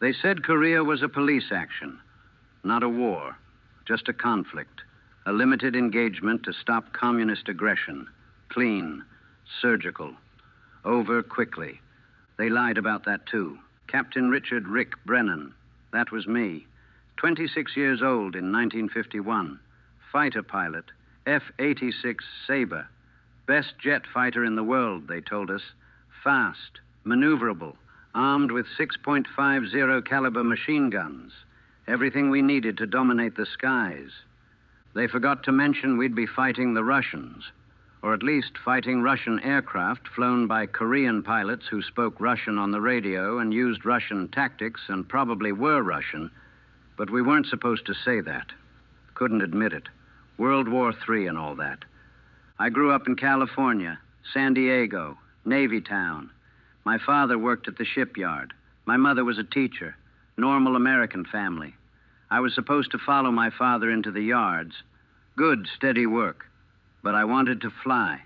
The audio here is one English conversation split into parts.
They said Korea was a police action, not a war, just a conflict, a limited engagement to stop communist aggression, clean, surgical, over quickly. They lied about that, too. Captain Richard Rick Brennan, that was me, 26 years old in 1951, fighter pilot, F-86 Sabre, best jet fighter in the world, they told us, fast, maneuverable, armed with 6.50 caliber machine guns, everything we needed to dominate the skies. They forgot to mention we'd be fighting the Russians, or at least fighting Russian aircraft flown by Korean pilots who spoke Russian on the radio and used Russian tactics and probably were Russian, but we weren't supposed to say that. Couldn't admit it. World War III and all that. I grew up in California, San Diego, Navy Town. My father worked at the shipyard. My mother was a teacher. Normal American family. I was supposed to follow my father into the yards. Good, steady work. But I wanted to fly.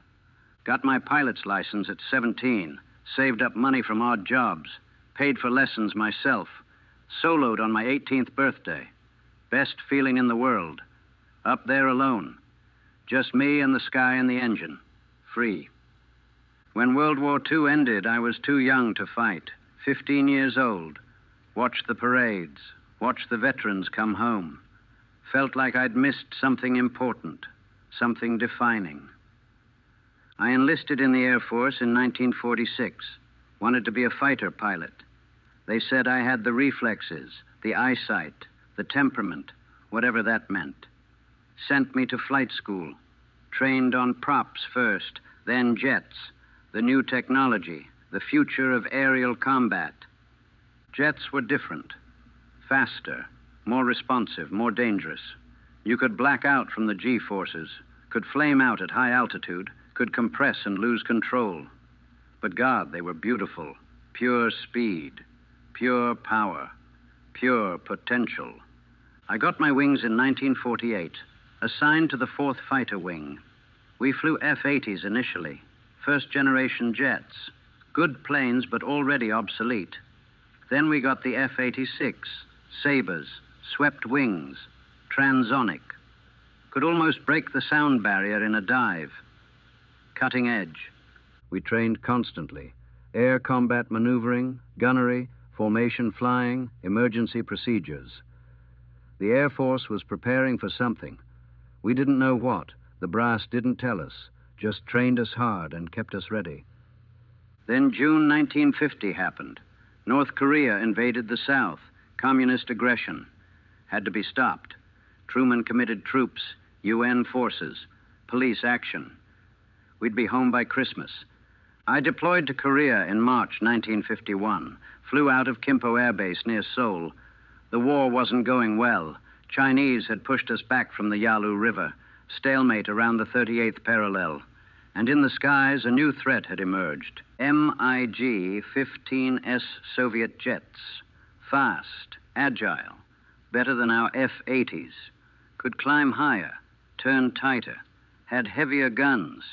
Got my pilot's license at 17. Saved up money from odd jobs. Paid for lessons myself. Soloed on my 18th birthday. Best feeling in the world. Up there alone. Just me and the sky and the engine. Free. When World War II ended, I was too young to fight. 15 years old. Watched the parades. Watched the veterans come home. Felt like I'd missed something important. Something defining. I enlisted in the Air Force in 1946. Wanted to be a fighter pilot. They said I had the reflexes, the eyesight, the temperament, whatever that meant. Sent me to flight school. Trained on props first, then jets. The new technology, the future of aerial combat. Jets were different. Faster, more responsive, more dangerous. You could black out from the G-forces, could flame out at high altitude, could compress and lose control. But God, they were beautiful. Pure speed, pure power, pure potential. I got my wings in 1948, assigned to the 4th Fighter Wing. We flew F-80s initially, first-generation jets. Good planes, but already obsolete. Then we got the F-86, Sabres, swept wings, transonic. Could almost break the sound barrier in a dive. Cutting edge. We trained constantly. Air combat maneuvering, gunnery, formation flying, emergency procedures. The Air Force was preparing for something. We didn't know what. The brass didn't tell us, just trained us hard and kept us ready. Then June 1950 happened. North Korea invaded the South. Communist aggression. Had to be stopped. Truman committed troops, UN forces, police action. We'd be home by Christmas. I deployed to Korea in March 1951. Flew out of Kimpo Air Base near Seoul. The war wasn't going well. Chinese had pushed us back from the Yalu River. Stalemate around the 38th parallel. And in the skies, a new threat had emerged. MiG-15S Soviet jets. Fast, agile, better than our F-80s. Could climb higher, turn tighter, had heavier guns.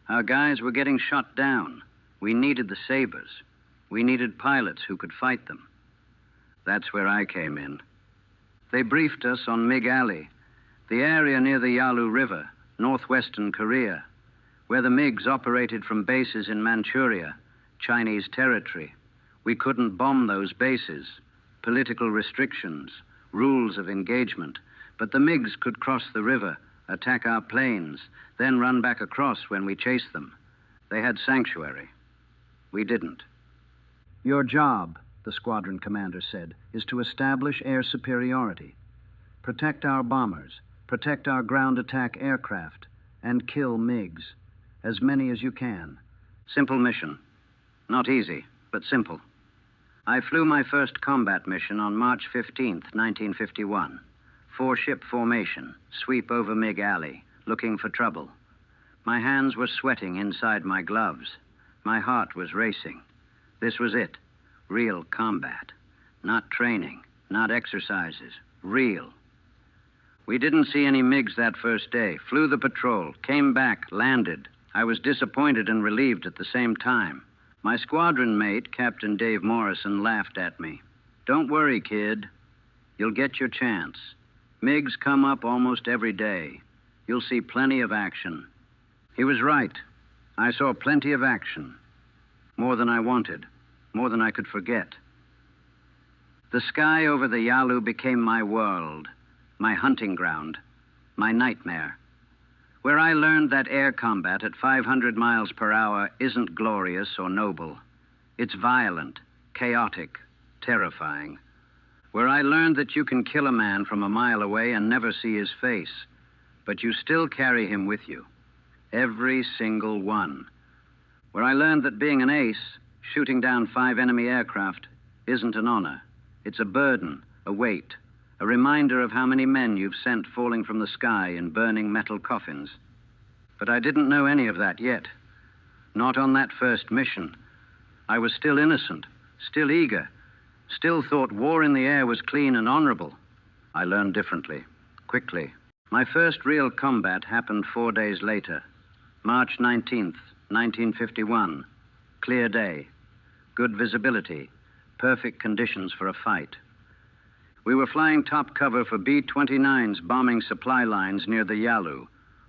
Our guys were getting shot down. We needed the Sabres. We needed pilots who could fight them. That's where I came in. They briefed us on MiG Alley, the area near the Yalu River, northwestern Korea, where the MiGs operated from bases in Manchuria, Chinese territory. We couldn't bomb those bases. Political restrictions, rules of engagement. But the MiGs could cross the river, attack our planes, then run back across when we chased them. They had sanctuary. We didn't. Your job, the squadron commander said, is to establish air superiority. Protect our bombers, protect our ground attack aircraft, and kill MiGs. As many as you can. Simple mission. Not easy, but simple. I flew my first combat mission on March 15th, 1951. 4-ship formation, sweep over MiG Alley, looking for trouble. My hands were sweating inside my gloves. My heart was racing. This was it. Real combat. Not training, not exercises. Real. We didn't see any MiGs that first day. Flew the patrol, came back, landed. I was disappointed and relieved at the same time. My squadron mate, Captain Dave Morrison, laughed at me. Don't worry, kid. You'll get your chance. MiGs come up almost every day. You'll see plenty of action. He was right. I saw plenty of action. More than I wanted. More than I could forget. The sky over the Yalu became my world, my hunting ground, my nightmare, where I learned that air combat at 500 miles per hour isn't glorious or noble. It's violent, chaotic, terrifying. Where I learned that you can kill a man from a mile away and never see his face, but you still carry him with you. Every single one. Where I learned that being an ace, shooting down 5 enemy aircraft, isn't an honor. It's a burden, a weight, a reminder of how many men you've sent falling from the sky in burning metal coffins. But I didn't know any of that yet. Not on that first mission. I was still innocent, still eager, still thought war in the air was clean and honorable. I learned differently, quickly. My first real combat happened 4 days later. March 19th, 1951. Clear day. Good visibility. Perfect conditions for a fight. We were flying top cover for B-29's bombing supply lines near the Yalu.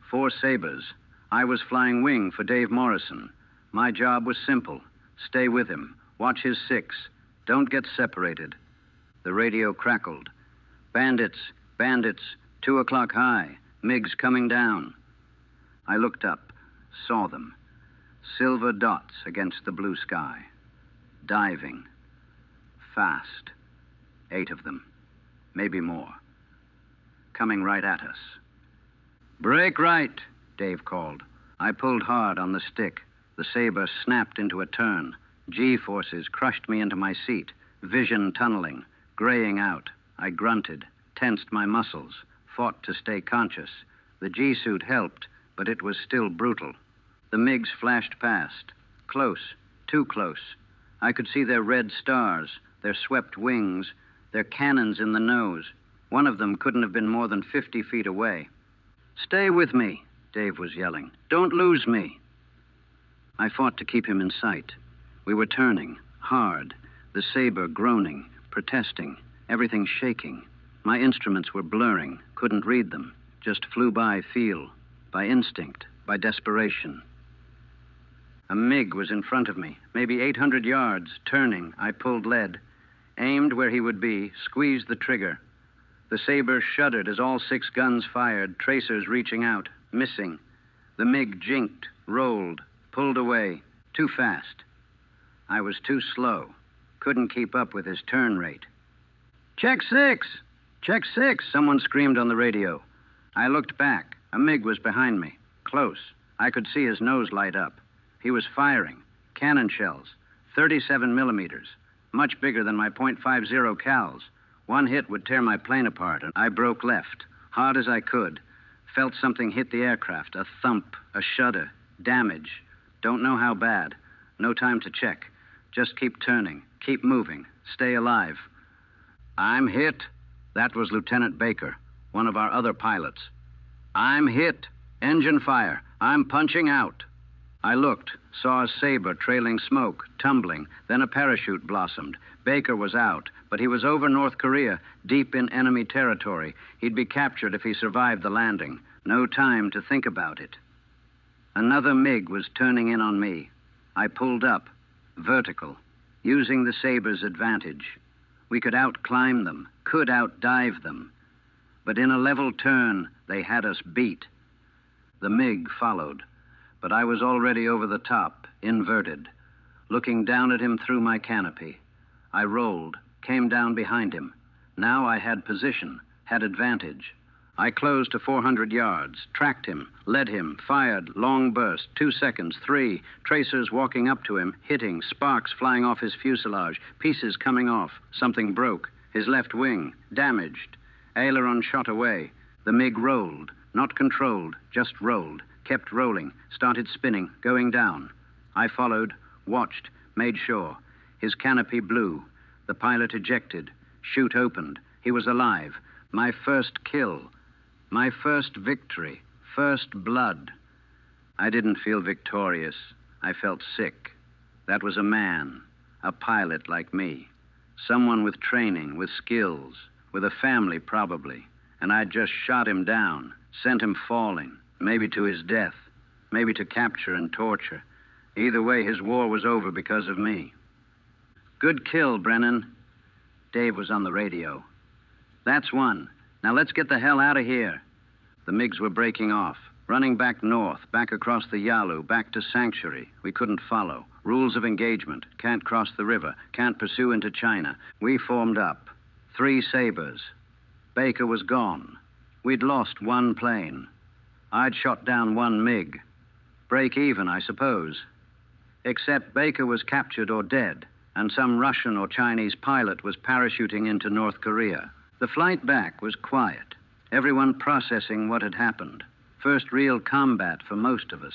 4 Sabres. I was flying wing for Dave Morrison. My job was simple. Stay with him. Watch his 6. Don't get separated. The radio crackled. Bandits, bandits, 2 o'clock high. MiGs coming down. I looked up, saw them. Silver dots against the blue sky. Diving. Fast. 8 of them. Maybe more. Coming right at us. Break right, Dave called. I pulled hard on the stick. The Sabre snapped into a turn. G-forces crushed me into my seat. Vision tunneling. Graying out. I grunted. Tensed my muscles. Fought to stay conscious. The G-suit helped, but it was still brutal. The MiGs flashed past. Close. Too close. I could see their red stars, their swept wings, their cannons in the nose. One of them couldn't have been more than 50 feet away. Stay with me, Dave was yelling. Don't lose me. I fought to keep him in sight. We were turning, hard, the Sabre groaning, protesting, everything shaking. My instruments were blurring, couldn't read them, just flew by feel, by instinct, by desperation. A MiG was in front of me, maybe 800 yards, turning. I pulled lead, aimed where he would be, squeezed the trigger. The Sabre shuddered as all 6 guns fired, tracers reaching out, missing. The MiG jinked, rolled, pulled away, too fast. I was too slow, couldn't keep up with his turn rate. Check 6! Check 6, someone screamed on the radio. I looked back. A MiG was behind me, close. I could see his nose light up. He was firing, cannon shells, 37 millimeters, much bigger than my .50 cals. One hit would tear my plane apart, and I broke left, hard as I could. Felt something hit the aircraft, a thump, a shudder, damage. Don't know how bad. No time to check. Just keep turning, keep moving, stay alive. I'm hit. That was Lieutenant Baker, one of our other pilots. I'm hit. Engine fire. I'm punching out. I looked, saw a Sabre trailing smoke, tumbling, then a parachute blossomed. Baker was out, but he was over North Korea, deep in enemy territory. He'd be captured if he survived the landing. No time to think about it. Another MiG was turning in on me. I pulled up, vertical, using the Sabre's advantage. We could outclimb them, could outdive them. But in a level turn, they had us beat. The MiG followed, but I was already over the top, inverted, looking down at him through my canopy. I rolled, came down behind him. Now I had position, had advantage. I closed to 400 yards, tracked him, led him, fired, long burst, 2 seconds, 3, tracers walking up to him, hitting, sparks flying off his fuselage, pieces coming off, something broke, his left wing, damaged, aileron shot away. The MiG rolled, not controlled, just rolled, kept rolling, started spinning, going down. I followed, watched, made sure. His canopy blew. The pilot ejected. Chute opened. He was alive. My first kill. My first victory. First blood. I didn't feel victorious. I felt sick. That was a man, a pilot like me. Someone with training, with skills, with a family probably. And I'd just shot him down, sent him falling, maybe to his death, maybe to capture and torture. Either way, his war was over because of me. Good kill, Brennan. Dave was on the radio. That's one. Now let's get the hell out of here. The MiGs were breaking off, running back north, back across the Yalu, back to Sanctuary. We couldn't follow. Rules of engagement. Can't cross the river. Can't pursue into China. We formed up. 3 sabers. Baker was gone. We'd lost 1 plane. I'd shot down 1 MiG. Break even, I suppose. Except Baker was captured or dead, and some Russian or Chinese pilot was parachuting into North Korea. The flight back was quiet. Everyone processing what had happened. First real combat for most of us.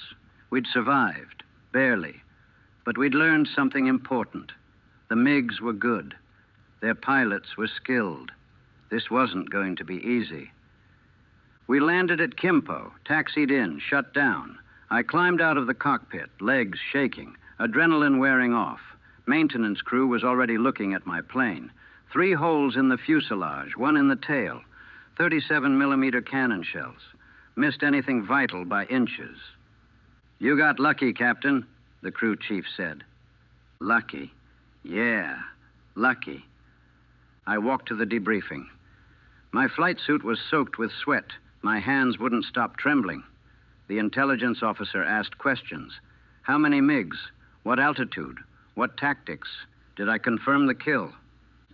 We'd survived, barely. But we'd learned something important. The MiGs were good. Their pilots were skilled. This wasn't going to be easy. We landed at Kimpo, taxied in, shut down. I climbed out of the cockpit, legs shaking, adrenaline wearing off. Maintenance crew was already looking at my plane. 3 holes in the fuselage, 1 in the tail. 37-millimeter cannon shells. Missed anything vital by inches. You got lucky, Captain, the crew chief said. Lucky? Yeah, lucky. I walked to the debriefing. My flight suit was soaked with sweat. My hands wouldn't stop trembling. The intelligence officer asked questions. How many MiGs? What altitude? What tactics? Did I confirm the kill?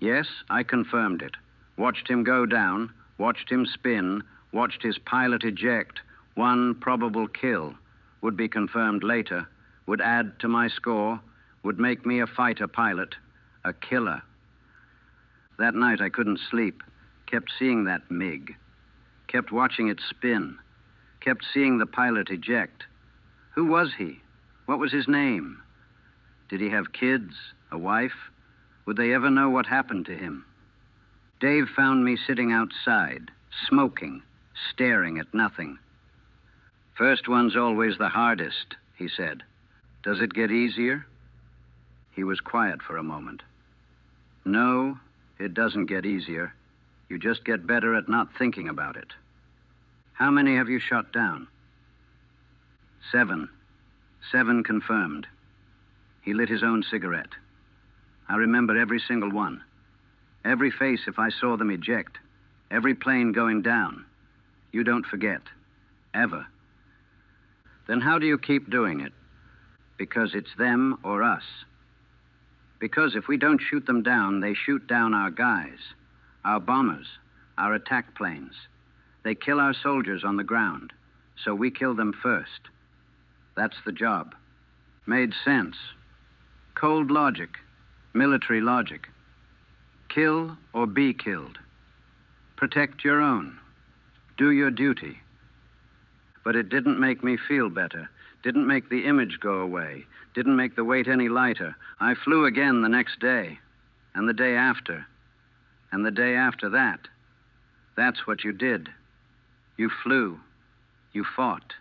Yes, I confirmed it. Watched him go down, watched him spin, watched his pilot eject. 1 probable kill. Would be confirmed later. Would add to my score. Would make me a fighter pilot. A killer. That night I couldn't sleep. Kept seeing that MiG. Kept watching it spin. Kept seeing the pilot eject. Who was he? What was his name? Did he have kids? A wife? Would they ever know what happened to him? Dave found me sitting outside, smoking, staring at nothing. First one's always the hardest, he said. Does it get easier? He was quiet for a moment. No, it doesn't get easier. You just get better at not thinking about it. How many have you shot down? 7. 7 confirmed. He lit his own cigarette. I remember every single one. Every face if I saw them eject. Every plane going down. You don't forget. Ever. Then how do you keep doing it? Because it's them or us. Because if we don't shoot them down, they shoot down our guys, our bombers, our attack planes. They kill our soldiers on the ground, so we kill them first. That's the job. Made sense. Cold logic, military logic. Kill or be killed. Protect your own. Do your duty. But it didn't make me feel better. Didn't make the image go away. Didn't make the weight any lighter. I flew again the next day, and the day after, and the day after that. That's what you did. You flew. You fought.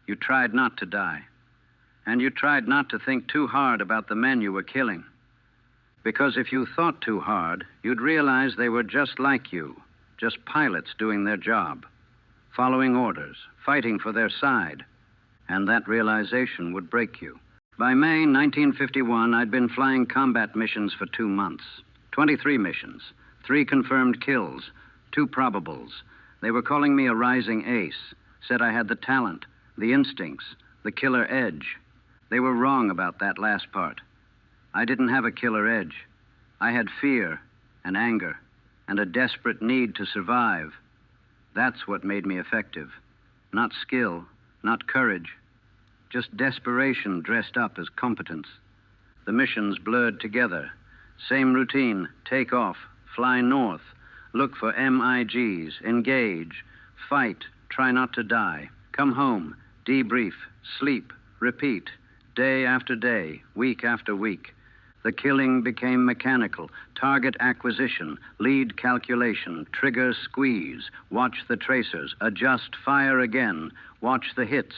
You tried not to die. And you tried not to think too hard about the men you were killing. Because if you thought too hard, you'd realize they were just like you, just pilots doing their job, following orders, fighting for their side. And that realization would break you. By May 1951, I'd been flying combat missions for 2 months. 23 missions, 3 confirmed kills, 2 probables. They were calling me a rising ace, said I had the talent, the instincts, the killer edge. They were wrong about that last part. I didn't have a killer edge. I had fear and anger and a desperate need to survive. That's what made me effective. Not skill, not courage, just desperation dressed up as competence. The missions blurred together. Same routine, take off, fly north, look for MiGs, engage, fight, try not to die, come home, debrief, sleep, repeat, day after day, week after week. The killing became mechanical, target acquisition, lead calculation, trigger squeeze, watch the tracers, adjust, fire again, watch the hits,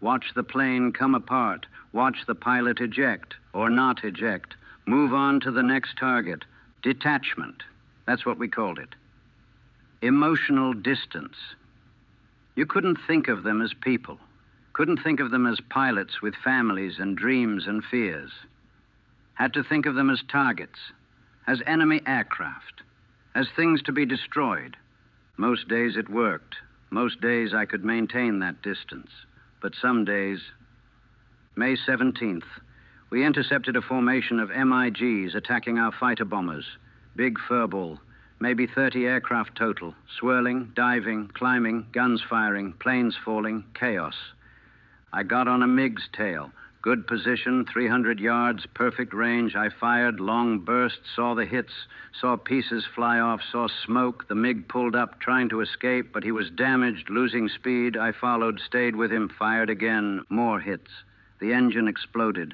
watch the plane come apart, watch the pilot eject or not eject, move on to the next target, Detachment. That's what we called it. Emotional distance. You couldn't think of them as people. Couldn't think of them as pilots with families and dreams and fears. Had to think of them as targets, as enemy aircraft, as things to be destroyed. Most days it worked. Most days I could maintain that distance. But some days... May 17th, we intercepted a formation of MiGs attacking our fighter bombers. Big furball, maybe 30 aircraft total, swirling, diving, climbing, guns firing, planes falling, chaos. I got on a MiG's tail. Good position, 300 yards, perfect range. I fired, long burst, saw the hits, saw pieces fly off, saw smoke. The MiG pulled up, trying to escape, but he was damaged, losing speed. I followed, stayed with him, fired again, more hits. The engine exploded.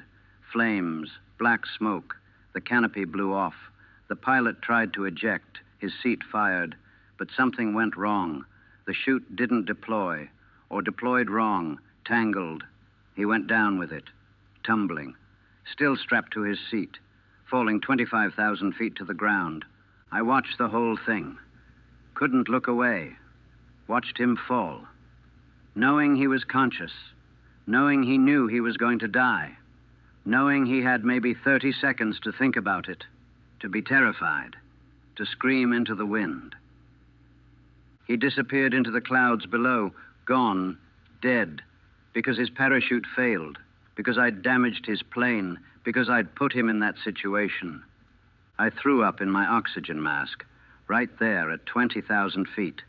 Flames, black smoke. The canopy blew off. The pilot tried to eject. His seat fired, but something went wrong. The chute didn't deploy, or deployed wrong, tangled. He went down with it, tumbling, still strapped to his seat, falling 25,000 feet to the ground. I watched the whole thing. Couldn't look away. Watched him fall. Knowing he was conscious, knowing he knew he was going to die, knowing he had maybe 30 seconds to think about it, to be terrified, to scream into the wind. He disappeared into the clouds below, gone, dead, because his parachute failed, because I'd damaged his plane, because I'd put him in that situation. I threw up in my oxygen mask, right there at 20,000 feet,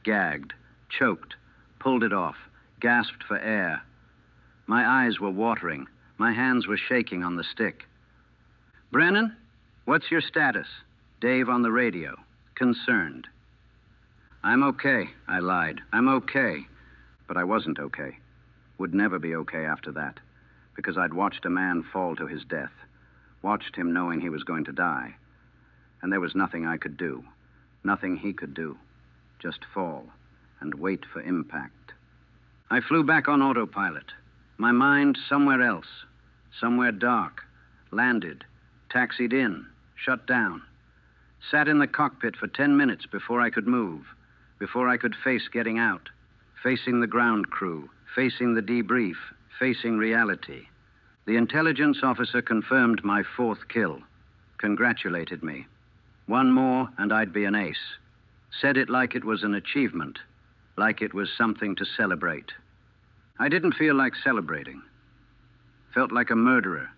gagged, choked, pulled it off, gasped for air. My eyes were watering. My hands were shaking on the stick. Brennan, what's your status? Dave on the radio, concerned. I'm okay, I lied. I'm okay. But I wasn't okay. Would never be okay after that, because I'd watched a man fall to his death, watched him knowing he was going to die. And there was nothing I could do, nothing he could do, just fall and wait for impact. I flew back on autopilot, my mind somewhere else, somewhere dark, landed, taxied in, shut down. Sat in the cockpit for 10 minutes before I could move, before I could face getting out, facing the ground crew, facing the debrief, facing reality. The intelligence officer confirmed my 4th kill, congratulated me. One more and I'd be an ace. Said it like it was an achievement, like it was something to celebrate. I didn't feel like celebrating. Felt like a murderer,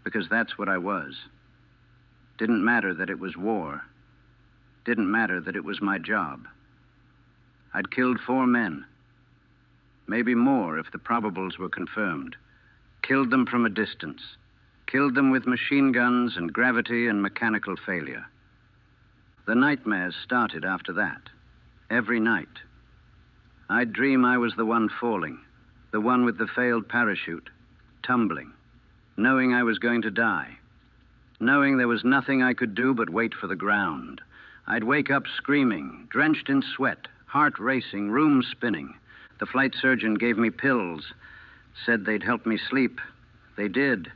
because that's what I was. Didn't matter that it was war. Didn't matter that it was my job. I'd killed 4 men. Maybe more if the probables were confirmed. Killed them from a distance. Killed them with machine guns and gravity and mechanical failure. The nightmares started after that. Every night. I'd dream I was the one falling, the one with the failed parachute, tumbling, knowing I was going to die, knowing there was nothing I could do but wait for the ground. I'd wake up screaming, drenched in sweat, heart racing, room spinning. The flight surgeon gave me pills, said they'd help me sleep. They did,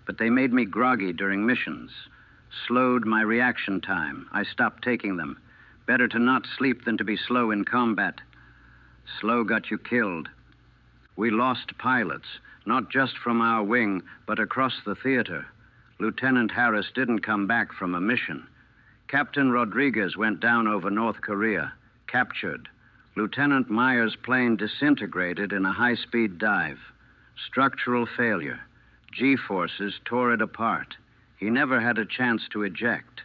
but they made me groggy during missions, slowed my reaction time. I stopped taking them. Better to not sleep than to be slow in combat. Slow got you killed. We lost pilots, not just from our wing, but across the theater. Lieutenant Harris didn't come back from a mission. Captain Rodriguez went down over North Korea, captured. Lieutenant Meyer's plane disintegrated in a high-speed dive. Structural failure. G-forces tore it apart. He never had a chance to eject.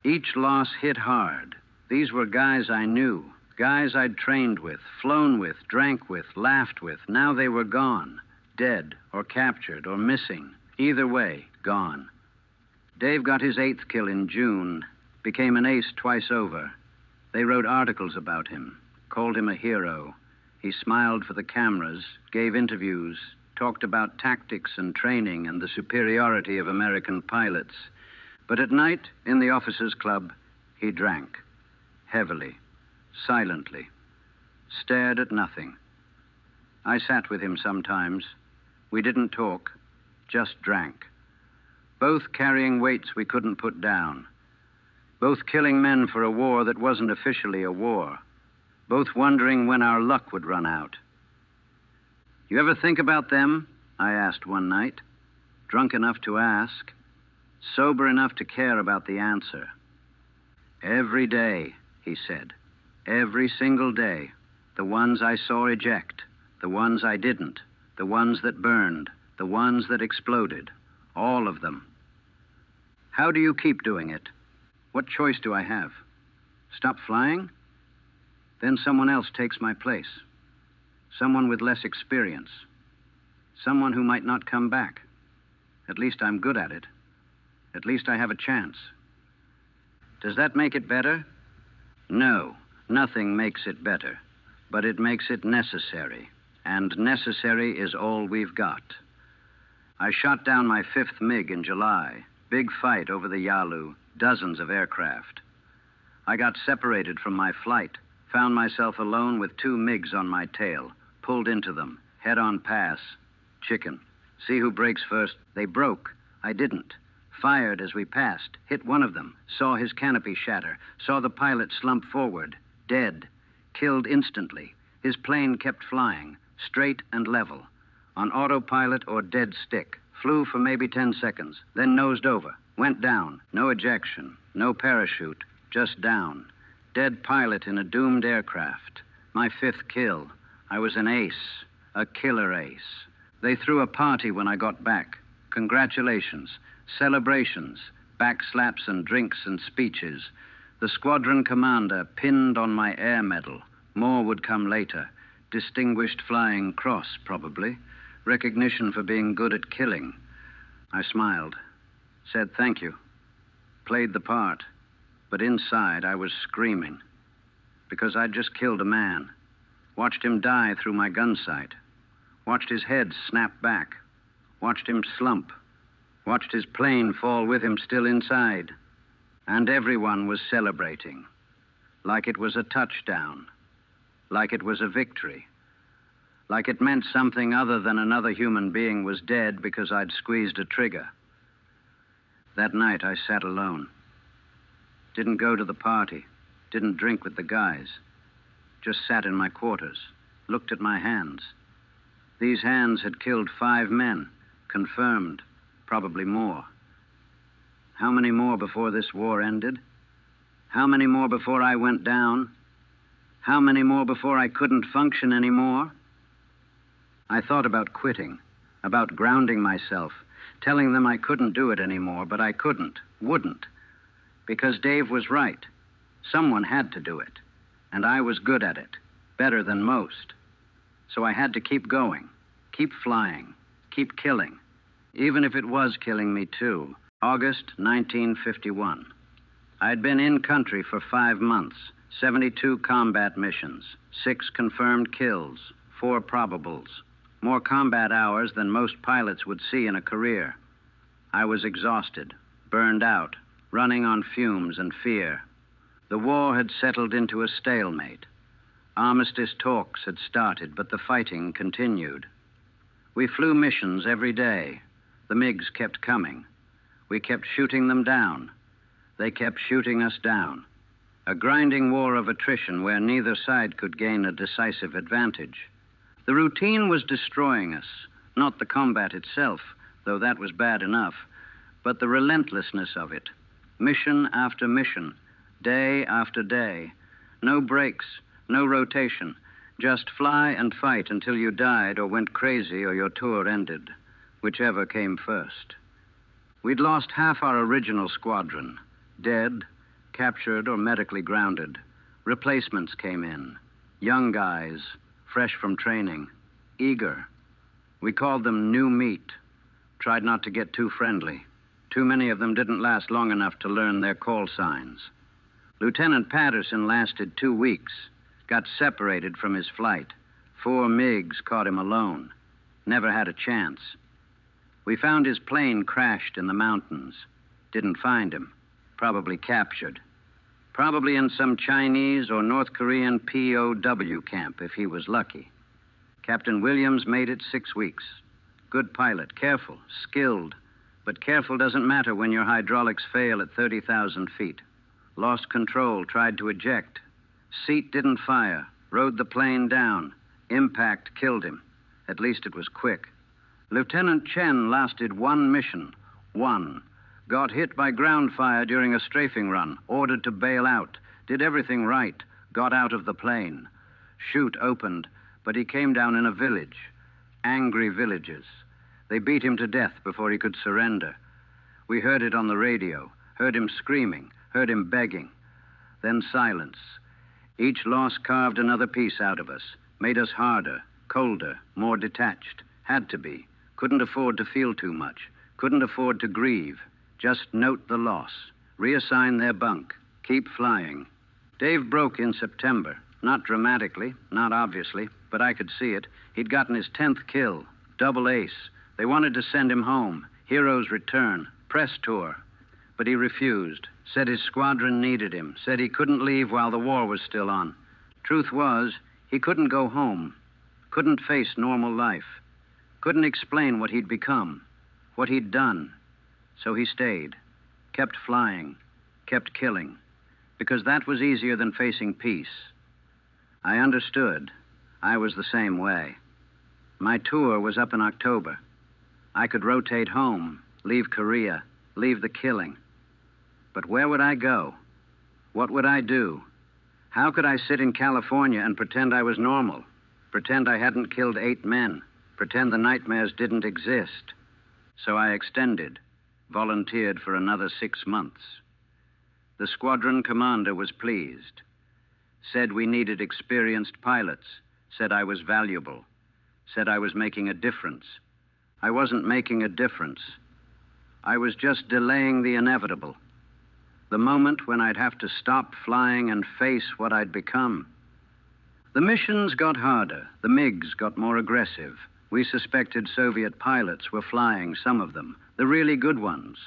Each loss hit hard. These were guys I knew, guys I'd trained with, flown with, drank with, laughed with. Now they were gone, dead or captured or missing. Either way, gone. Dave got his 8th kill in June, became an ace twice over. They wrote articles about him, called him a hero. He smiled for the cameras, gave interviews, talked about tactics and training and the superiority of American pilots. But at night, in the officers' club, he drank, heavily, silently, stared at nothing. I sat with him sometimes. We didn't talk, just drank. Both carrying weights we couldn't put down, Both killing men for a war that wasn't officially a war. Both wondering when our luck would run out. You ever think about them? I asked one night. Drunk enough to ask, sober enough to care about the answer. Every day, he said. Every single day. The ones I saw eject, the ones I didn't, the ones that burned, the ones that exploded. All of them. How do you keep doing it? What choice do I have? Stop flying? Then someone else takes my place. Someone with less experience. Someone who might not come back. At least I'm good at it. At least I have a chance. Does that make it better? No, nothing makes it better. But it makes it necessary. And necessary is all we've got. I shot down my 5th MiG in July. Big fight over the Yalu. Dozens of aircraft. I got separated from my flight. Found myself alone with 2 MiGs on my tail. Pulled into them. Head-on pass. Chicken. See who breaks first. They broke. I didn't. Fired as we passed. Hit one of them. Saw his canopy shatter. Saw the pilot slump forward. Dead. Killed instantly. His plane kept flying. Straight and level. On autopilot or dead stick. Flew for maybe 10 seconds. Then nosed over. Went down. No ejection. No parachute. Just down. Dead pilot in a doomed aircraft. My 5th kill. I was an ace. A killer ace. They threw a party when I got back. Congratulations. Celebrations. Backslaps and drinks and speeches. The squadron commander pinned on my air medal. More would come later. Distinguished Flying Cross, probably. Recognition for being good at killing. I smiled. Said thank you. Played the part. But inside, I was screaming. Because I'd just killed a man. Watched him die through my gun sight. Watched his head snap back. Watched him slump. Watched his plane fall with him still inside. And everyone was celebrating. Like it was a touchdown. Like it was a victory. Like it meant something other than another human being was dead because I'd squeezed a trigger. That night, I sat alone. Didn't go to the party. Didn't drink with the guys. Just sat in my quarters. Looked at my hands. These hands had killed 5 men. Confirmed. Probably more. How many more before this war ended? How many more before I went down? How many more before I couldn't function anymore? I thought about quitting. About grounding myself. Telling them I couldn't do it anymore, but I couldn't. Wouldn't. Because Dave was right. Someone had to do it. And I was good at it. Better than most. So I had to keep going. Keep flying. Keep killing. Even if it was killing me too. August 1951. I'd been in country for 5 months. 72 combat missions. 6 confirmed kills. 4 probables. More combat hours than most pilots would see in a career. I was exhausted. Burned out. Running on fumes and fear. The war had settled into a stalemate. Armistice talks had started, but the fighting continued. We flew missions every day. The MiGs kept coming. We kept shooting them down. They kept shooting us down. A grinding war of attrition where neither side could gain a decisive advantage. The routine was destroying us, not the combat itself, though that was bad enough, but the relentlessness of it. Mission after mission, day after day. No breaks, no rotation. Just fly and fight until you died or went crazy or your tour ended, whichever came first. We'd lost half our original squadron, dead, captured or medically grounded. Replacements came in, young guys, fresh from training, eager. We called them new meat, tried not to get too friendly. Too many of them didn't last long enough to learn their call signs. Lieutenant Patterson lasted 2 weeks, got separated from his flight. 4 MiGs caught him alone. Never had a chance. We found his plane crashed in the mountains. Didn't find him. Probably captured. Probably in some Chinese or North Korean POW camp, if he was lucky. Captain Williams made it 6 weeks. Good pilot, careful, skilled. But careful doesn't matter when your hydraulics fail at 30,000 feet. Lost control, tried to eject. Seat didn't fire, rode the plane down. Impact killed him. At least it was quick. Lieutenant Chen lasted one mission. One. Got hit by ground fire during a strafing run, ordered to bail out. Did everything right, got out of the plane. Chute opened, but he came down in a village. Angry villagers. They beat him to death before he could surrender. We heard it on the radio, heard him screaming, heard him begging. Then silence. Each loss carved another piece out of us, made us harder, colder, more detached. Had to be. Couldn't afford to feel too much. Couldn't afford to grieve. Just note the loss. Reassign their bunk. Keep flying. Dave broke in September. Not dramatically, not obviously, but I could see it. He'd gotten his 10th kill. Double ace. They wanted to send him home. Hero's return. Press tour. But he refused. Said his squadron needed him. Said he couldn't leave while the war was still on. Truth was, he couldn't go home. Couldn't face normal life. Couldn't explain what he'd become. What he'd done. So he stayed. Kept flying. Kept killing. Because that was easier than facing peace. I understood. I was the same way. My tour was up in October. I could rotate home, leave Korea, leave the killing. But where would I go? What would I do? How could I sit in California and pretend I was normal? Pretend I hadn't killed 8 men? Pretend the nightmares didn't exist? So I extended, volunteered for another 6 months. The squadron commander was pleased. Said we needed experienced pilots. Said I was valuable. Said I was making a difference. I wasn't making a difference. I was just delaying the inevitable. The moment when I'd have to stop flying and face what I'd become. The missions got harder. The MiGs got more aggressive. We suspected Soviet pilots were flying, some of them. The really good ones.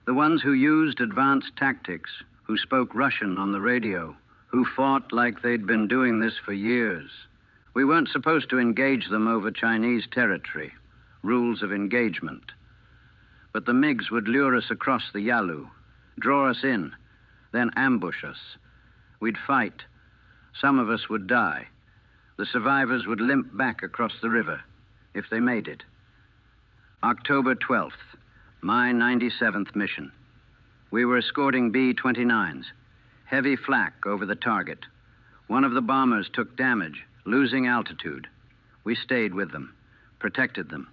The ones who used advanced tactics, who spoke Russian on the radio, who fought like they'd been doing this for years. We weren't supposed to engage them over Chinese territory. Rules of engagement. But the MiGs would lure us across the Yalu, draw us in, then ambush us. We'd fight. Some of us would die. The survivors would limp back across the river, if they made it. October 12th, my 97th mission. We were escorting B-29s. Heavy flak over the target. One of the bombers took damage, losing altitude. We stayed with them, protected them.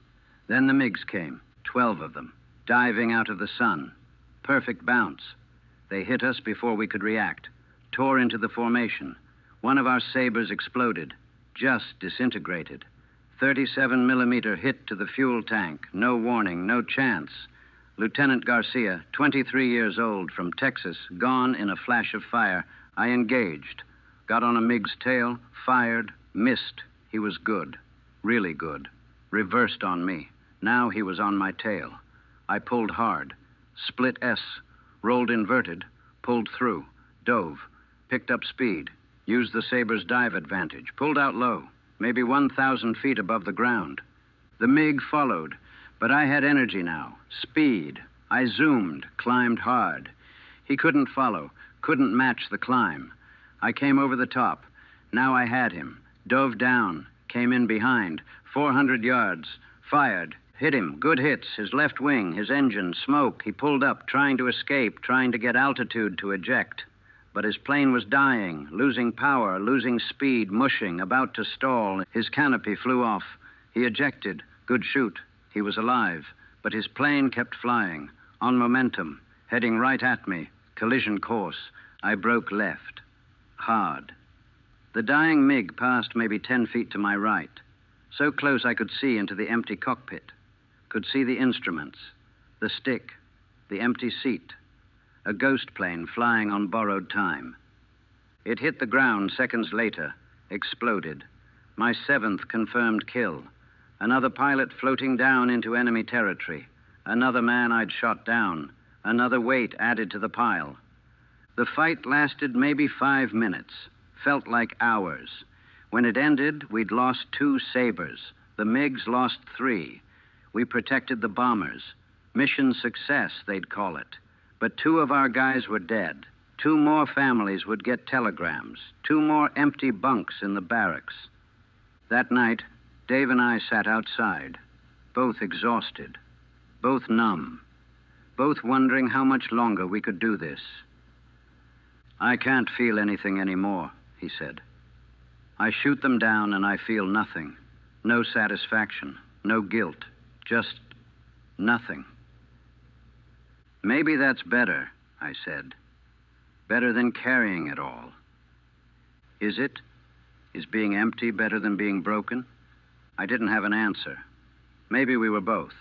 Then the MiGs came, 12 of them, diving out of the sun. Perfect bounce. They hit us before we could react, tore into the formation. One of our sabers exploded, just disintegrated. 37-millimeter hit to the fuel tank, no warning, no chance. Lieutenant Garcia, 23 years old, from Texas, gone in a flash of fire. I engaged, got on a MiG's tail, fired, missed. He was good, really good. Reversed on me. Now he was on my tail. I pulled hard, split S, rolled inverted, pulled through, dove, picked up speed, used the saber's dive advantage, pulled out low, maybe 1,000 feet above the ground. The MiG followed, but I had energy now, speed. I zoomed, climbed hard. He couldn't follow, couldn't match the climb. I came over the top. Now I had him, dove down, came in behind, 400 yards, fired, hit him, good hits, his left wing, his engine, smoke. He pulled up, trying to escape, trying to get altitude to eject. But his plane was dying, losing power, losing speed, mushing, about to stall. His canopy flew off. He ejected, good shoot. He was alive, but his plane kept flying, on momentum, heading right at me, collision course. I broke left, hard. The dying MiG passed maybe 10 feet to my right, so close I could see into the empty cockpit, could see the instruments, the stick, the empty seat, a ghost plane flying on borrowed time. It hit the ground seconds later, exploded. My 7th confirmed kill. Another pilot floating down into enemy territory. Another man I'd shot down. Another weight added to the pile. The fight lasted maybe 5 minutes. Felt like hours. When it ended, we'd lost 2 sabers. The MiGs lost 3. We protected the bombers. Mission success, they'd call it. But 2 of our guys were dead. 2 more families would get telegrams, 2 more empty bunks in the barracks. That night, Dave and I sat outside, both exhausted, both numb, both wondering how much longer we could do this. "I can't feel anything anymore," he said. "I shoot them down and I feel nothing. No satisfaction, no guilt, just nothing." "Maybe that's better," I said. "Better than carrying it all." "Is it? Is being empty better than being broken?" I didn't have an answer. Maybe we were both.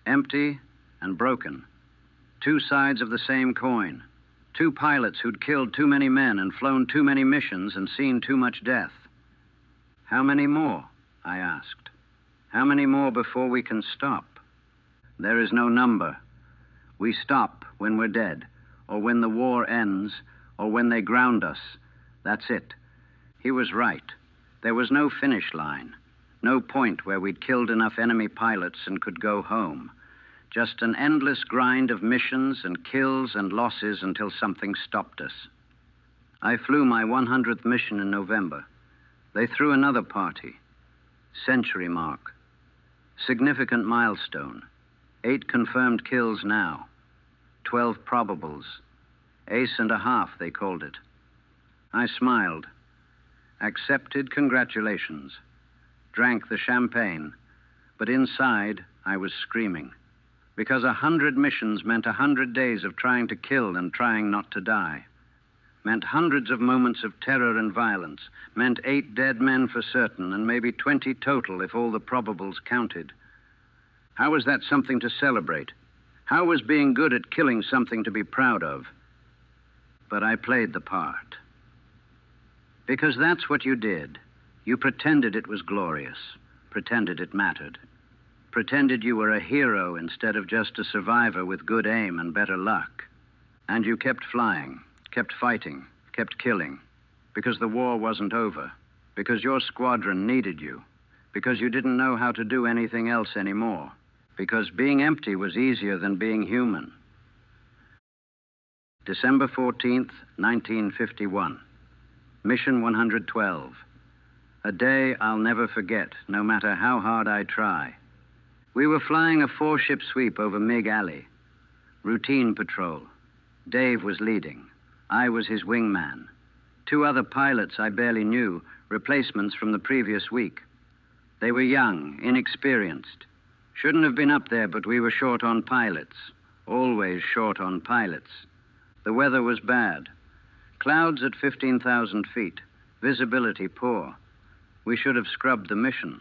Empty and broken. 2 sides of the same coin. 2 pilots who'd killed too many men and flown too many missions and seen too much death. "How many more?" I asked. "How many more before we can stop?" "There is no number. We stop when we're dead, or when the war ends, or when they ground us. That's it." He was right. There was no finish line, no point where we'd killed enough enemy pilots and could go home. Just an endless grind of missions and kills and losses until something stopped us. I flew my 100th mission in November. They threw another party. Century mark. Significant milestone. 8 confirmed kills now. 12 probables. Ace and a half, they called it. I smiled. Accepted congratulations. Drank the champagne. But inside, I was screaming. Because 100 missions meant 100 days of trying to kill and trying not to die. Meant hundreds of moments of terror and violence. Meant 8 dead men for certain, and maybe 20 total if all the probables counted. How was that something to celebrate? How was being good at killing something to be proud of? But I played the part. Because that's what you did. You pretended it was glorious. Pretended it mattered. Pretended you were a hero instead of just a survivor with good aim and better luck. And you kept flying, kept fighting, kept killing. Because the war wasn't over. Because your squadron needed you. Because you didn't know how to do anything else anymore. Because being empty was easier than being human. December 14th, 1951. Mission 112. A day I'll never forget, no matter how hard I try. We were flying a 4-ship sweep over Mig Alley. Routine patrol. Dave was leading. I was his wingman. 2 other pilots I barely knew, replacements from the previous week. They were young, inexperienced. Shouldn't have been up there, but we were short on pilots. Always short on pilots. The weather was bad. Clouds at 15,000 feet. Visibility poor. We should have scrubbed the mission.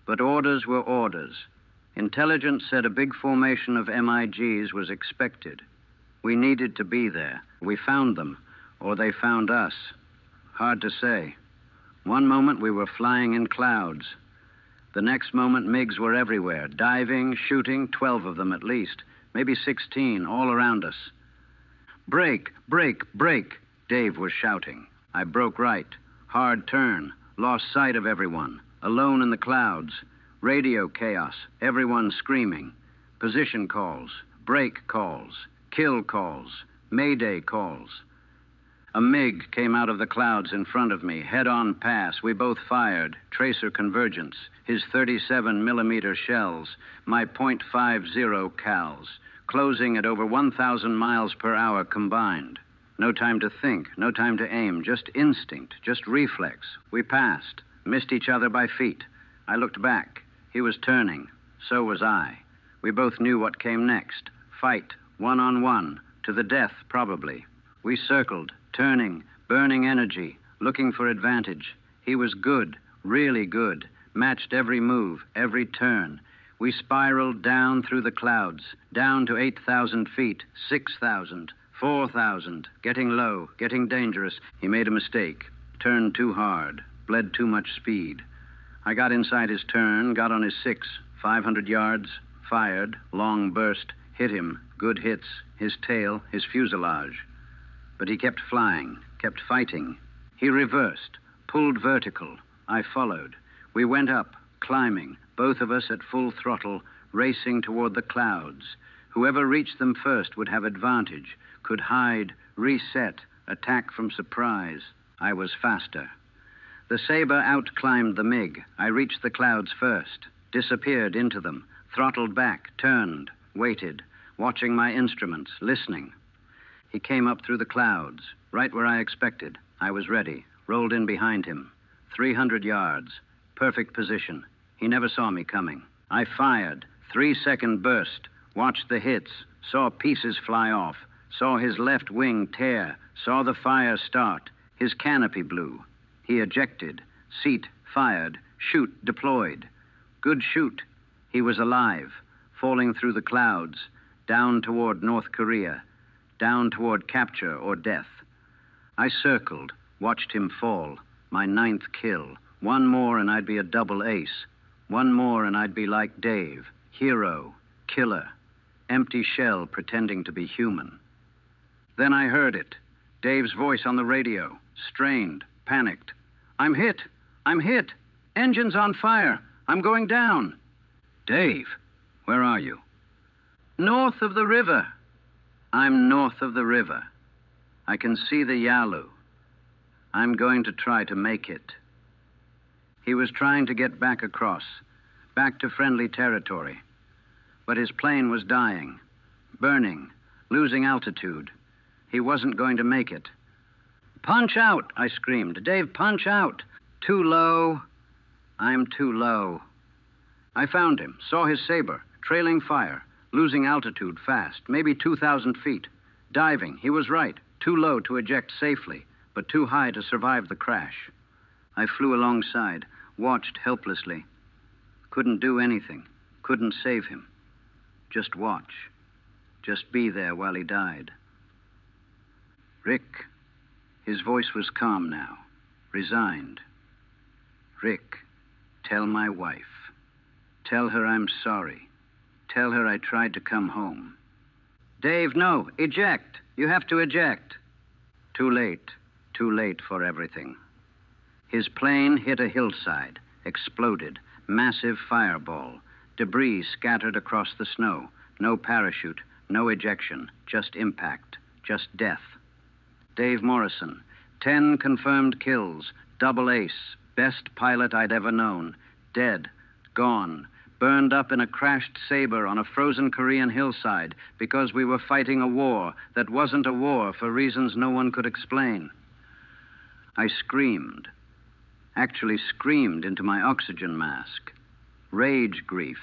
But orders were orders. Intelligence said a big formation of MiGs was expected. We needed to be there. We found them, or they found us. Hard to say. One moment we were flying in clouds. The next moment MiGs were everywhere, diving, shooting, 12 of them at least, maybe 16, all around us. "Brake, brake, brake," Dave was shouting. I broke right. Hard turn. Lost sight of everyone. Alone in the clouds. Radio chaos. Everyone screaming. Position calls. Brake calls. Kill calls. Mayday calls. A MiG came out of the clouds in front of me. Head-on pass. We both fired. Tracer convergence. His 37mm shells. My .50 cals. Closing at over 1,000 miles per hour combined. No time to think, no time to aim, just instinct, just reflex. We passed, missed each other by feet. I looked back. He was turning. So was I. We both knew what came next. Fight, one-on-one, to the death, probably. We circled, turning, burning energy, looking for advantage. He was good, really good, matched every move, every turn. We spiraled down through the clouds, down to 8,000 feet, 6,000, 4,000, getting low, getting dangerous. He made a mistake, turned too hard, bled too much speed. I got inside his turn, got on his 6, 500 yards, fired, long burst, hit him, good hits, his tail, his fuselage. But he kept flying, kept fighting. He reversed, pulled vertical. I followed. We went up, climbing, both of us at full throttle, racing toward the clouds. Whoever reached them first would have advantage. could hide, reset, attack from surprise. I was faster. The saber outclimbed the MiG. I reached the clouds first, disappeared into them, throttled back, turned, waited, watching my instruments, listening. He came up through the clouds, right where I expected. I was ready, rolled in behind him. 300 yards, perfect position. He never saw me coming. I fired, 3-second burst, watched the hits, saw pieces fly off, saw his left wing tear, saw the fire start. His canopy blew. He ejected, seat, fired, shoot, deployed. Good shoot. He was alive, falling through the clouds, down toward North Korea, down toward capture or death. I circled, watched him fall, my 9th kill. One more and I'd be a double ace. One more and I'd be like Dave, hero, killer, empty shell pretending to be human. Then I heard it, Dave's voice on the radio, strained, panicked. I'm hit, I'm hit, engine's on fire, I'm going down. Dave, where are you? North of the river. I'm north of the river. I can see the Yalu. I'm going to try to make it. He was trying to get back across, back to friendly territory. But his plane was dying, burning, losing altitude. He wasn't going to make it. Punch out, I screamed. Dave, punch out. Too low. I'm too low. I found him, saw his saber, trailing fire, losing altitude fast, maybe 2,000 feet. Diving, he was right, too low to eject safely, but too high to survive the crash. I flew alongside, watched helplessly. Couldn't do anything, couldn't save him. Just watch, just be there while he died. Rick, his voice was calm now, resigned. Rick, tell my wife. Tell her I'm sorry. Tell her I tried to come home. Dave, no, eject. You have to eject. Too late for everything. His plane hit a hillside, exploded, massive fireball, debris scattered across the snow, no parachute, no ejection, just impact, just death. Dave Morrison, 10 confirmed kills, double ace, best pilot I'd ever known, dead, gone, burned up in a crashed saber on a frozen Korean hillside because we were fighting a war that wasn't a war for reasons no one could explain. I screamed, actually screamed into my oxygen mask. Rage grief,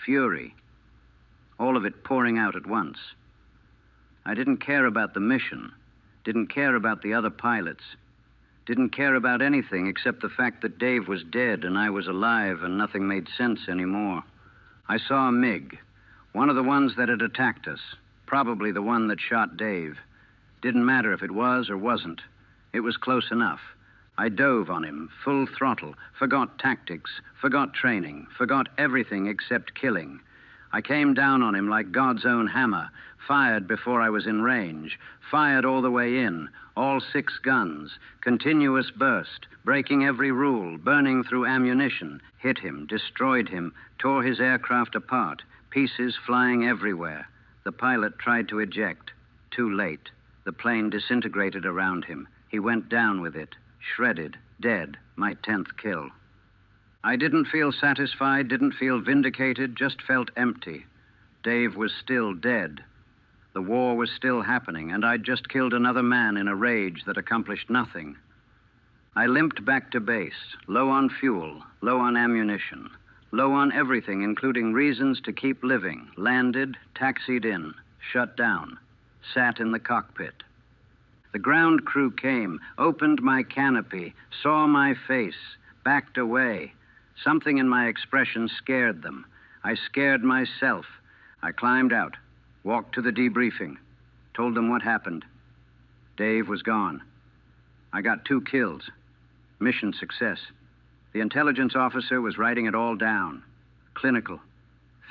fury, all of it pouring out at once. I didn't care about the mission, didn't care about the other pilots, didn't care about anything except the fact that Dave was dead and I was alive and nothing made sense anymore. I saw a MiG, one of the ones that had attacked us, probably the one that shot Dave. Didn't matter if it was or wasn't. It was close enough. I dove on him, full throttle, forgot tactics, forgot training, forgot everything except killing. I came down on him like God's own hammer, fired before I was in range, fired all the way in, all 6 guns, continuous burst, breaking every rule, burning through ammunition, hit him, destroyed him, tore his aircraft apart, pieces flying everywhere. The pilot tried to eject. Too late. The plane disintegrated around him. He went down with it, shredded, dead, my 10th kill. I didn't feel satisfied, didn't feel vindicated, just felt empty. Dave was still dead. The war was still happening, and I'd just killed another man in a rage that accomplished nothing. I limped back to base, low on fuel, low on ammunition, low on everything, including reasons to keep living, landed, taxied in, shut down, sat in the cockpit. The ground crew came, opened my canopy, saw my face, backed away. Something in my expression scared them. I scared myself. I climbed out, walked to the debriefing, told them what happened. Dave was gone. I got 2 kills. Mission success. The intelligence officer was writing it all down. Clinical,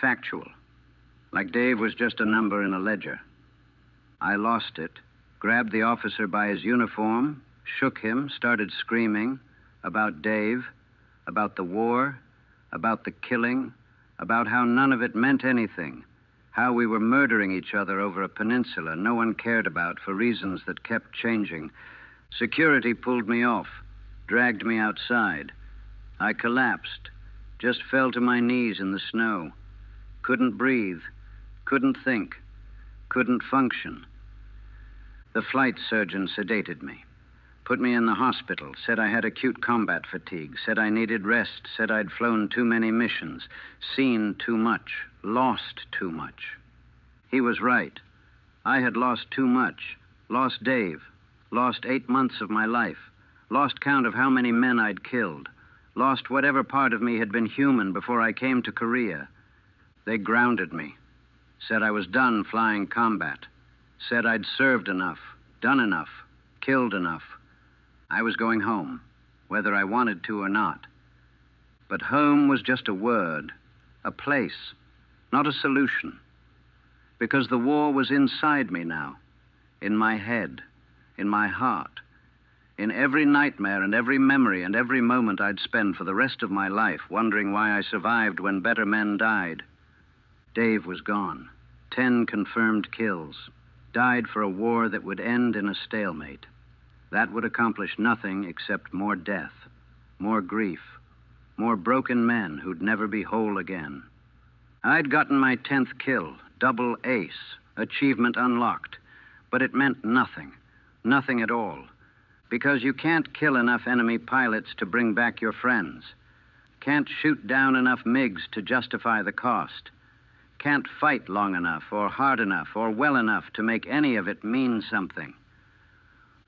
factual. Like Dave was just a number in a ledger. I lost it, grabbed the officer by his uniform, shook him, started screaming about Dave, about the war, about the killing, about how none of it meant anything, How we were murdering each other over a peninsula no one cared about for reasons that kept changing. Security pulled me off, dragged me outside. I collapsed, just fell to my knees in the snow. Couldn't breathe, couldn't think, couldn't function. The flight surgeon sedated me, put me in the hospital, said I had acute combat fatigue, said I needed rest, said I'd flown too many missions, seen too much, lost too much. He was right. I had lost too much, lost Dave, lost 8 months of my life, lost count of how many men I'd killed, lost whatever part of me had been human before I came to Korea. They grounded me, said I was done flying combat, said I'd served enough, done enough, killed enough. I was going home, whether I wanted to or not. But home was just a word, a place, not a solution. Because the war was inside me now, in my head, in my heart, in every nightmare and every memory and every moment I'd spend for the rest of my life wondering why I survived when better men died. Dave was gone. 10 confirmed kills. Died for a war that would end in a stalemate. That would accomplish nothing except more death, more grief, more broken men who'd never be whole again. I'd gotten my 10th kill, double ace, achievement unlocked, but it meant nothing, nothing at all, because you can't kill enough enemy pilots to bring back your friends, can't shoot down enough MiGs to justify the cost, can't fight long enough or hard enough or well enough to make any of it mean something.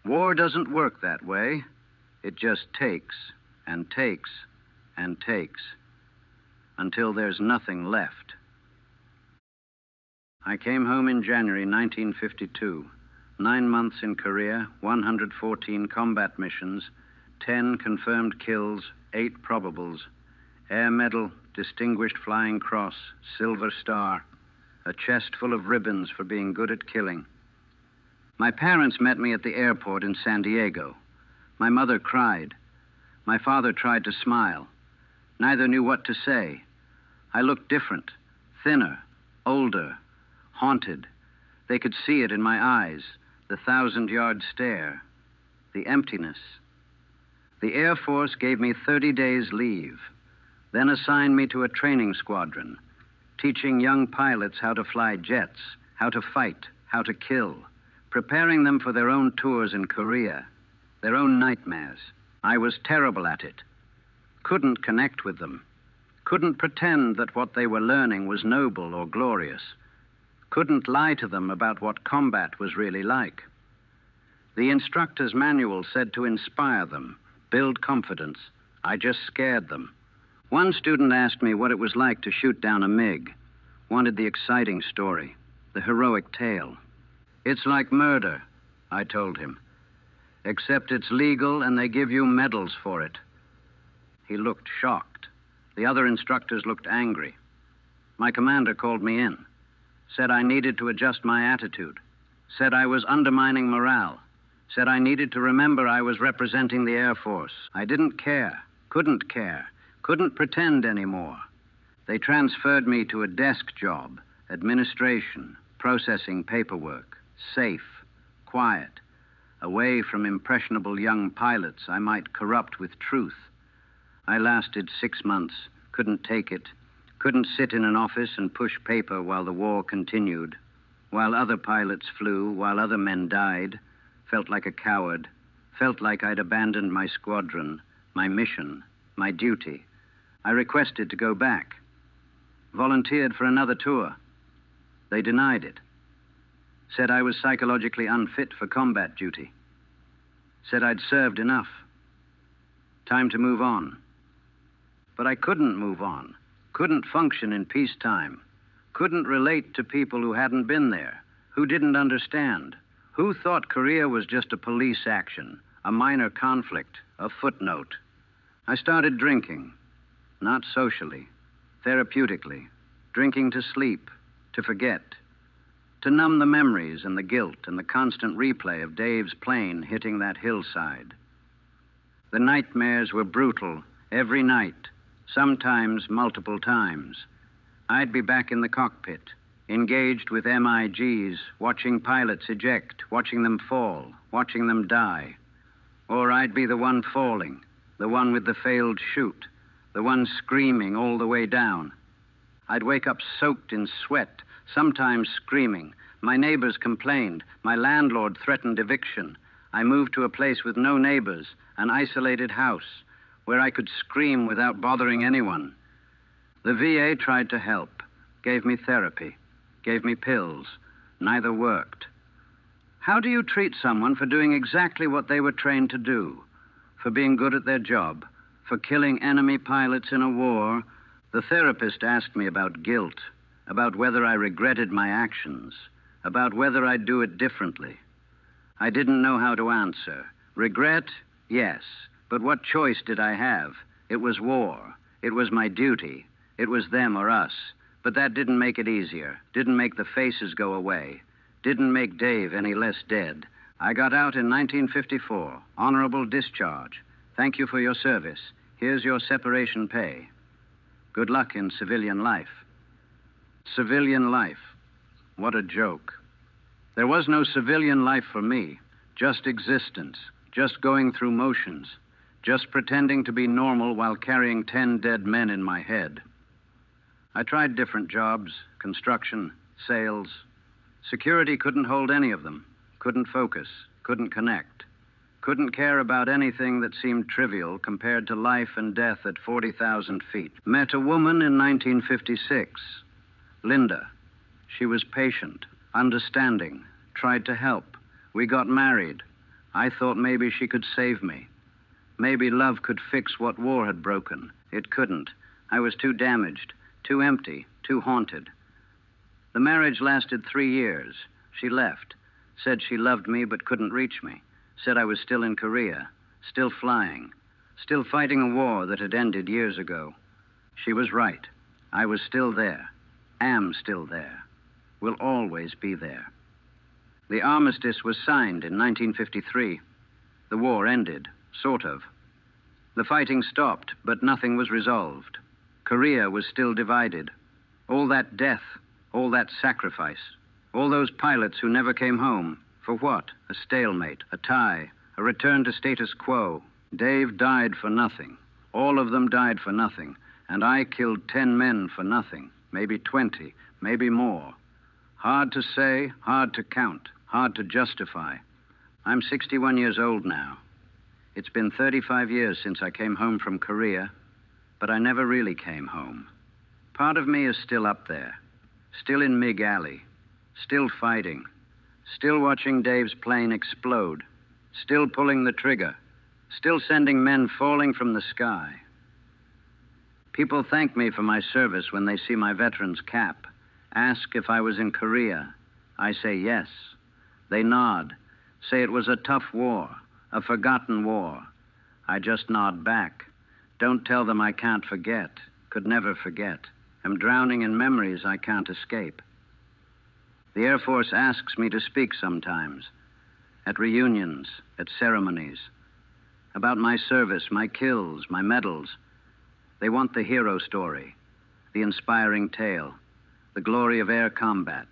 War doesn't work that way. It just takes and takes and takes until there's nothing left. I came home in January 1952. 9 months in Korea, 114 combat missions, 10 confirmed kills, 8 probables, Air Medal, Distinguished Flying Cross, Silver Star, a chest full of ribbons for being good at killing. My parents met me at the airport in San Diego. My mother cried. My father tried to smile. Neither knew what to say. I looked different, thinner, older, haunted. They could see it in my eyes, the 1,000-yard stare, the emptiness. The Air Force gave me 30 days leave, then assigned me to a training squadron, teaching young pilots how to fly jets, how to fight, how to kill, preparing them for their own tours in Korea, their own nightmares. I was terrible at it. Couldn't connect with them. Couldn't pretend that what they were learning was noble or glorious. Couldn't lie to them about what combat was really like. The instructor's manual said to inspire them, build confidence. I just scared them. One student asked me what it was like to shoot down a MiG. Wanted the exciting story, the heroic tale. It's like murder, I told him. Except it's legal and they give you medals for it. He looked shocked. The other instructors looked angry. My commander called me in. Said I needed to adjust my attitude. Said I was undermining morale. Said I needed to remember I was representing the Air Force. I didn't care, couldn't pretend anymore. They transferred me to a desk job, administration, processing paperwork, safe, quiet, away from impressionable young pilots I might corrupt with truth. I lasted 6 months, couldn't take it. Couldn't sit in an office and push paper while the war continued, while other pilots flew, while other men died. Felt like a coward, felt like I'd abandoned my squadron, my mission, my duty. I requested to go back, volunteered for another tour. They denied it. Said I was psychologically unfit for combat duty. Said I'd served enough. Time to move on. But I couldn't move on. Couldn't function in peacetime, couldn't relate to people who hadn't been there, who didn't understand, who thought Korea was just a police action, a minor conflict, a footnote. I started drinking, not socially, therapeutically, drinking to sleep, to forget, to numb the memories and the guilt and the constant replay of Dave's plane hitting that hillside. The nightmares were brutal every night. Sometimes multiple times. I'd be back in the cockpit, engaged with MIGs, watching pilots eject, watching them fall, watching them die. Or I'd be the one falling, the one with the failed chute, the one screaming all the way down. I'd wake up soaked in sweat, sometimes screaming. My neighbors complained. My landlord threatened eviction. I moved to a place with no neighbors, an isolated house, where I could scream without bothering anyone. The VA tried to help, gave me therapy, gave me pills. Neither worked. How do you treat someone for doing exactly what they were trained to do? For being good at their job? For killing enemy pilots in a war? The therapist asked me about guilt, about whether I regretted my actions, about whether I'd do it differently. I didn't know how to answer. Regret? Yes. But what choice did I have? It was war. It was my duty. It was them or us. But that didn't make it easier, didn't make the faces go away, didn't make Dave any less dead. I got out in 1954, honorable discharge. Thank you for your service. Here's your separation pay. Good luck in civilian life. Civilian life. What a joke. There was no civilian life for me, just existence, just going through motions, just pretending to be normal while carrying 10 dead men in my head. I tried different jobs, construction, sales. Security couldn't hold any of them, couldn't focus, couldn't connect, couldn't care about anything that seemed trivial compared to life and death at 40,000 feet. Met a woman in 1956, Linda. She was patient, understanding, tried to help. We got married. I thought maybe she could save me. Maybe love could fix what war had broken. It couldn't. I was too damaged, too empty, too haunted. The marriage lasted 3 years. She left, said she loved me but couldn't reach me, said I was still in Korea, still flying, still fighting a war that had ended years ago. She was right. I was still there, am still there, will always be there. The armistice was signed in 1953. The war ended, sort of. The fighting stopped, but nothing was resolved. Korea was still divided. All that death, all that sacrifice, all those pilots who never came home. For what? A stalemate, a tie, a return to status quo. Dave died for nothing. All of them died for nothing. And I killed 10 men for nothing. Maybe 20, maybe more. Hard to say, hard to count, hard to justify. I'm 61 years old now. It's been 35 years since I came home from Korea, but I never really came home. Part of me is still up there, still in Mig Alley, still fighting, still watching Dave's plane explode, still pulling the trigger, still sending men falling from the sky. People thank me for my service when they see my veteran's cap, ask if I was in Korea. I say yes. They nod, say it was a tough war, a forgotten war. I just nod back. Don't tell them I can't forget, could never forget. I'm drowning in memories I can't escape. The Air Force asks me to speak sometimes, at reunions, at ceremonies, about my service, my kills, my medals. They want the hero story, the inspiring tale, the glory of air combat.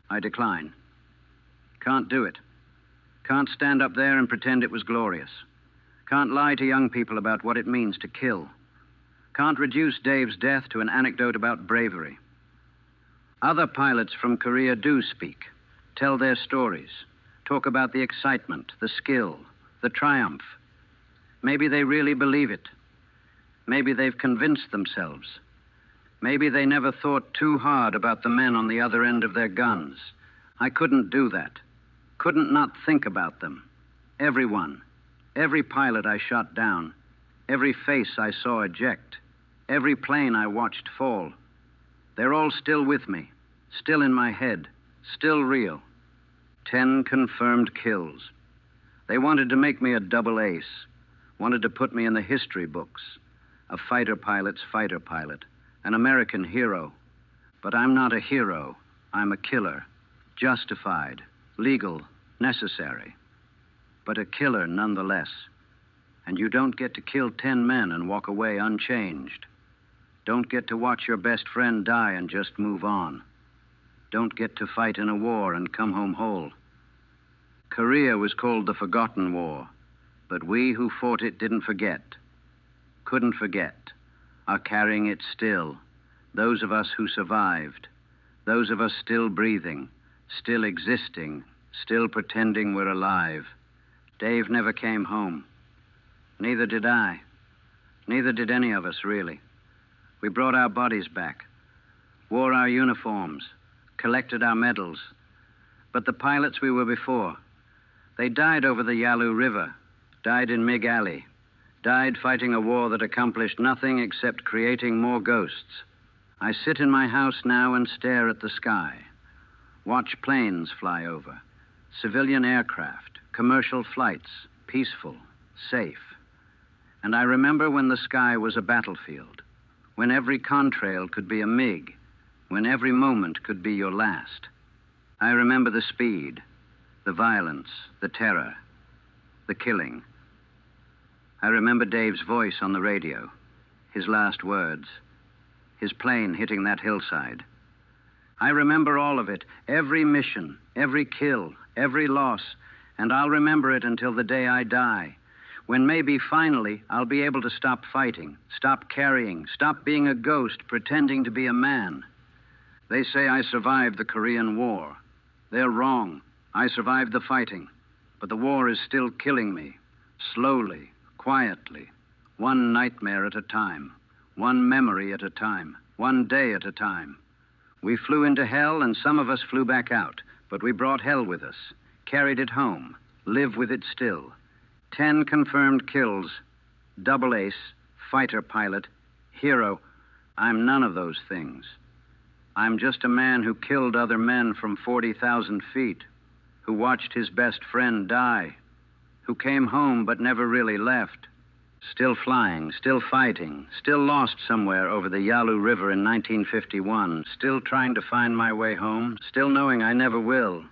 I decline. Can't do it. Can't stand up there and pretend it was glorious. Can't lie to young people about what it means to kill. Can't reduce Dave's death to an anecdote about bravery. Other pilots from Korea do speak, tell their stories, talk about the excitement, the skill, the triumph. Maybe they really believe it. Maybe they've convinced themselves. Maybe they never thought too hard about the men on the other end of their guns. I couldn't do that. Couldn't not think about them. Everyone. Every pilot I shot down. Every face I saw eject. Every plane I watched fall. They're all still with me. Still in my head. Still real. 10 confirmed kills. They wanted to make me a double ace. Wanted to put me in the history books. A fighter pilot's fighter pilot. An American hero. But I'm not a hero. I'm a killer. Justified. Legal. Necessary. But a killer nonetheless. And you don't get to kill 10 men and walk away unchanged. Don't get to watch your best friend die and just move on. don't get to fight in a war and come home whole. Korea was called the Forgotten War, but we who fought it didn't forget, couldn't forget, are carrying it still. Those of us who survived, those of us still breathing, still existing, still pretending we're alive. Dave never came home. Neither did I. Neither did any of us, really. We brought our bodies back, wore our uniforms, collected our medals. But the pilots we were before, they died over the Yalu River, died in Mig Alley, died fighting a war that accomplished nothing except creating more ghosts. I sit in my house now and stare at the sky, watch planes fly over, civilian aircraft, commercial flights, peaceful, safe. And I remember when the sky was a battlefield, when every contrail could be a MiG, when every moment could be your last. I remember the speed, the violence, the terror, the killing. I remember Dave's voice on the radio, his last words, his plane hitting that hillside. I remember all of it, every mission, every kill, every loss, and I'll remember it until the day I die, when maybe finally I'll be able to stop fighting, stop carrying, stop being a ghost pretending to be a man. They say I survived the Korean War. They're wrong. I survived the fighting, but the war is still killing me, slowly, quietly, one nightmare at a time, one memory at a time, one day at a time. We flew into hell and some of us flew back out, but we brought hell with us, carried it home, live with it still. 10 confirmed kills, double ace, fighter pilot, hero. I'm none of those things. I'm just a man who killed other men from 40,000 feet, who watched his best friend die, who came home but never really left, still flying, still fighting, still lost somewhere over the Yalu River in 1951, still trying to find my way home, still knowing I never will.